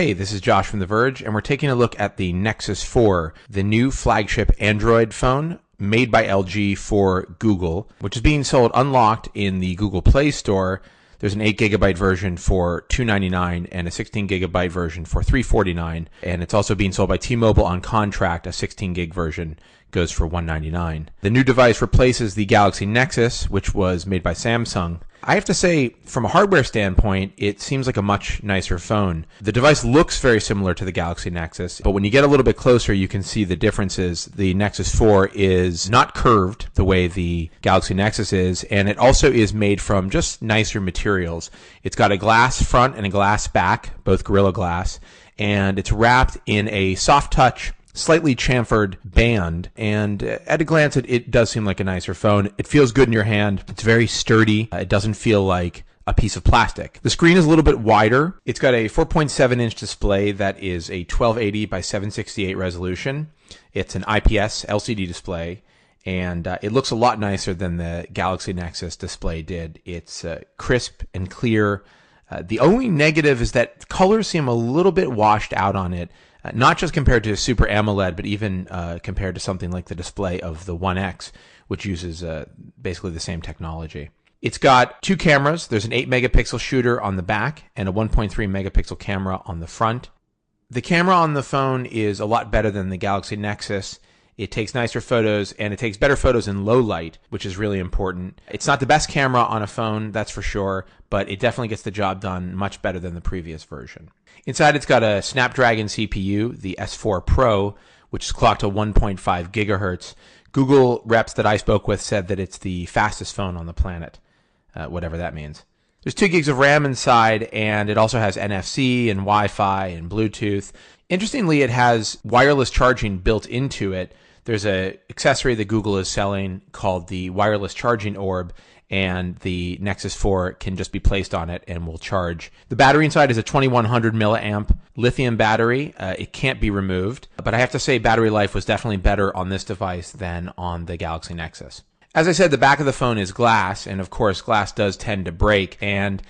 Hey, this is Josh from The Verge, and we're taking a look at the Nexus 4, the new flagship Android phone made by LG for Google, which is being sold unlocked in the Google Play Store. There's an 8GB version for $299 and a 16GB version for $349, and it's also being sold by T-Mobile on contract. A 16GB version goes for $199. The new device replaces the Galaxy Nexus, which was made by Samsung. I have to say, from a hardware standpoint, it seems like a much nicer phone. The device looks very similar to the Galaxy Nexus, but when you get a little bit closer, you can see the differences. The Nexus 4 is not curved the way the Galaxy Nexus is, and it also is made from just nicer materials. It's got a glass front and a glass back, both Gorilla Glass, and it's wrapped in a soft touch, slightly chamfered band, and at a glance it does seem like a nicer phone. It feels good in your hand. It's very sturdy. It doesn't feel like a piece of plastic. The screen is a little bit wider. It's got a 4.7-inch display that is a 1280 by 768 resolution. It's an IPS LCD display, and it looks a lot nicer than the Galaxy Nexus display did. It's crisp and clear. The only negative is that colors seem a little bit washed out on it. Not just compared to Super AMOLED, but even compared to something like the display of the One X, which uses basically the same technology. It's got two cameras. There's an 8-megapixel shooter on the back and a 1.3-megapixel camera on the front. The camera on the phone is a lot better than the Galaxy Nexus. It takes nicer photos, and it takes better photos in low light, which is really important. It's not the best camera on a phone, that's for sure, but it definitely gets the job done much better than the previous version. Inside, it's got a Snapdragon CPU, the S4 Pro, which is clocked to 1.5 gigahertz. Google reps that I spoke with said that it's the fastest phone on the planet, whatever that means. There's 2 gigs of RAM inside, and it also has NFC and Wi-Fi and Bluetooth. Interestingly, it has wireless charging built into it. There's an accessory that Google is selling called the wireless charging orb, and the Nexus 4 can just be placed on it and will charge. The battery inside is a 2100 milliamp lithium battery. It can't be removed, but I have to say battery life was definitely better on this device than on the Galaxy Nexus. As I said, the back of the phone is glass, and of course glass does tend to break, and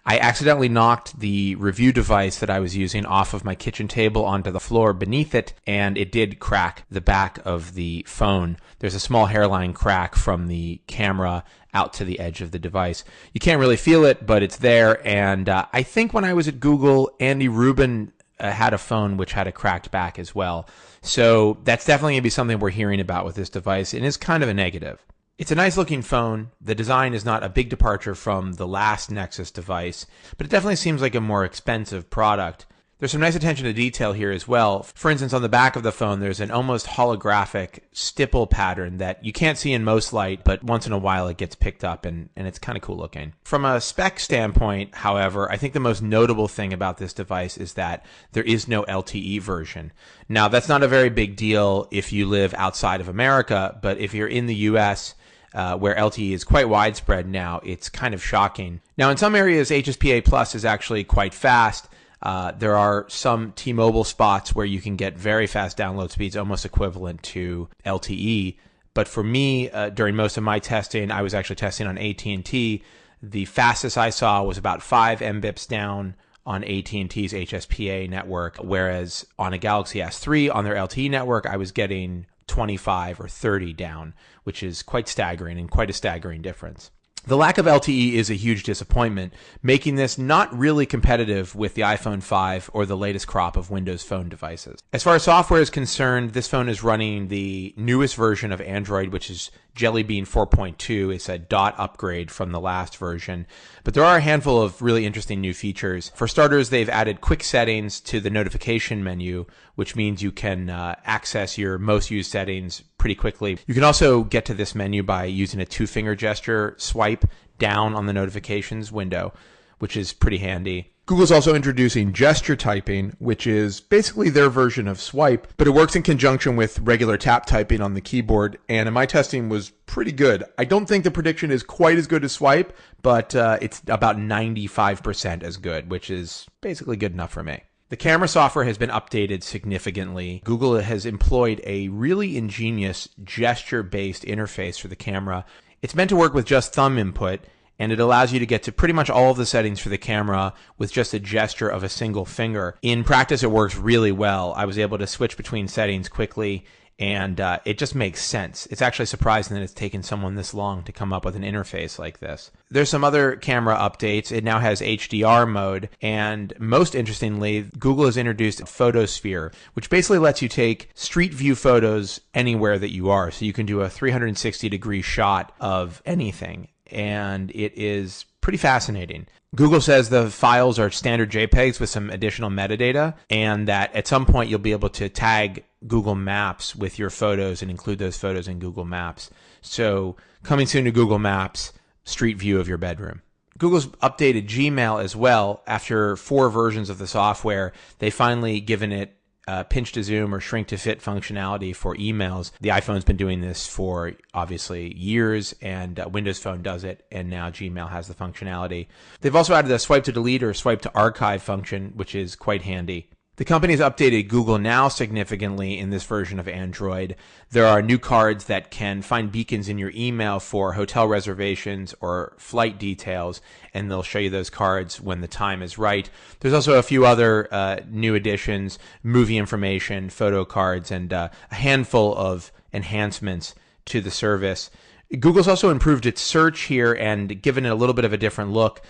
I accidentally knocked the review device that I was using off of my kitchen table onto the floor beneath it, and it did crack the back of the phone. There's a small hairline crack from the camera out to the edge of the device. You can't really feel it, but it's there, and I think when I was at Google, Andy Rubin had a phone which had a cracked back as well. So that's definitely going to be something we're hearing about with this device, and it's kind of a negative. It's a nice looking phone. The design is not a big departure from the last Nexus device, but it definitely seems like a more expensive product. There's some nice attention to detail here as well. For instance, on the back of the phone, there's an almost holographic stipple pattern that you can't see in most light, but once in a while it gets picked up, and it's kind of cool looking. From a spec standpoint, however, I think the most notable thing about this device is that there is no LTE version. Now, that's not a very big deal if you live outside of America, but if you're in the US, where LTE is quite widespread now, it's kind of shocking. Now, in some areas, HSPA Plus is actually quite fast. There are some T-Mobile spots where you can get very fast download speeds, almost equivalent to LTE. But for me, during most of my testing, I was actually testing on AT&T. The fastest I saw was about 5 Mbps down on AT&T's HSPA network, whereas on a Galaxy S3 on their LTE network, I was getting 25 or 30 down, which is quite staggering and quite a staggering difference. The lack of LTE is a huge disappointment, making this not really competitive with the iPhone 5 or the latest crop of Windows Phone devices. As far as software is concerned, this phone is running the newest version of Android, which is Jelly Bean 4.2. It's a dot upgrade from the last version, but there are a handful of really interesting new features. For starters, they've added quick settings to the notification menu, which means you can access your most used settings pretty quickly. You can also get to this menu by using a 2-finger gesture swipe down on the notifications window, which is pretty handy. Google's also introducing gesture typing, which is basically their version of swipe, but it works in conjunction with regular tap typing on the keyboard, and in my testing was pretty good. I don't think the prediction is quite as good as swipe, but it's about 95% as good, which is basically good enough for me. The camera software has been updated significantly. Google has employed a really ingenious gesture-based interface for the camera. It's meant to work with just thumb input, and it allows you to get to pretty much all of the settings for the camera with just a gesture of a single finger. In practice, it works really well. I was able to switch between settings quickly, and it just makes sense. It's actually surprising that it's taken someone this long to come up with an interface like this. There's some other camera updates. It now has HDR mode, and most interestingly, Google has introduced Photosphere, which basically lets you take street view photos anywhere that you are. So you can do a 360-degree shot of anything, and it is pretty fascinating. Google says the files are standard JPEGs with some additional metadata, and that at some point you'll be able to tag Google Maps with your photos and include those photos in Google Maps. So coming soon to Google Maps, street view of your bedroom. Google's updated Gmail as well. After 4 versions of the software, they finally given it pinch to zoom or shrink to fit functionality for emails. The iPhone's been doing this for obviously years, and Windows Phone does it, and now Gmail has the functionality. They've also added a swipe to delete or swipe to archive function, which is quite handy. The company has updated Google Now significantly in this version of Android. There are new cards that can find beacons in your email for hotel reservations or flight details, and they'll show you those cards when the time is right. There's also a few other new additions, movie information, photo cards, and a handful of enhancements to the service. Google's also improved its search here and given it a little bit of a different look,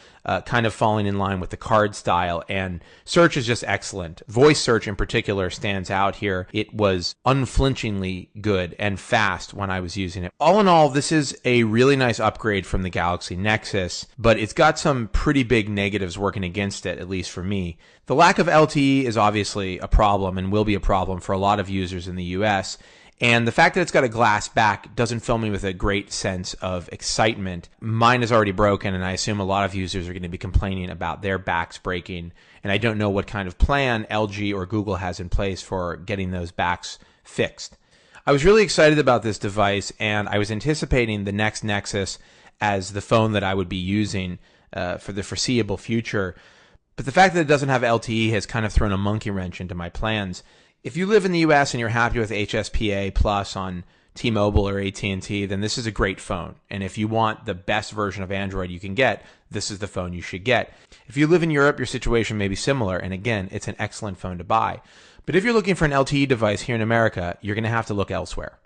kind of falling in line with the card style. And search is just excellent. Voice search in particular stands out here. It was unflinchingly good and fast when I was using it. All in all, this is a really nice upgrade from the Galaxy Nexus, but it's got some pretty big negatives working against it, at least for me. The lack of LTE is obviously a problem and will be a problem for a lot of users in the US. And the fact that it's got a glass back doesn't fill me with a great sense of excitement. Mine is already broken, and I assume a lot of users are going to be complaining about their backs breaking. And I don't know what kind of plan LG or Google has in place for getting those backs fixed. I was really excited about this device, and I was anticipating the next Nexus as the phone that I would be using for the foreseeable future. But the fact that it doesn't have LTE has kind of thrown a monkey wrench into my plans. If you live in the US and you're happy with HSPA Plus on T-Mobile or AT&T, then this is a great phone. And if you want the best version of Android you can get, this is the phone you should get. If you live in Europe, your situation may be similar, and again, it's an excellent phone to buy. But if you're looking for an LTE device here in America, you're going to have to look elsewhere.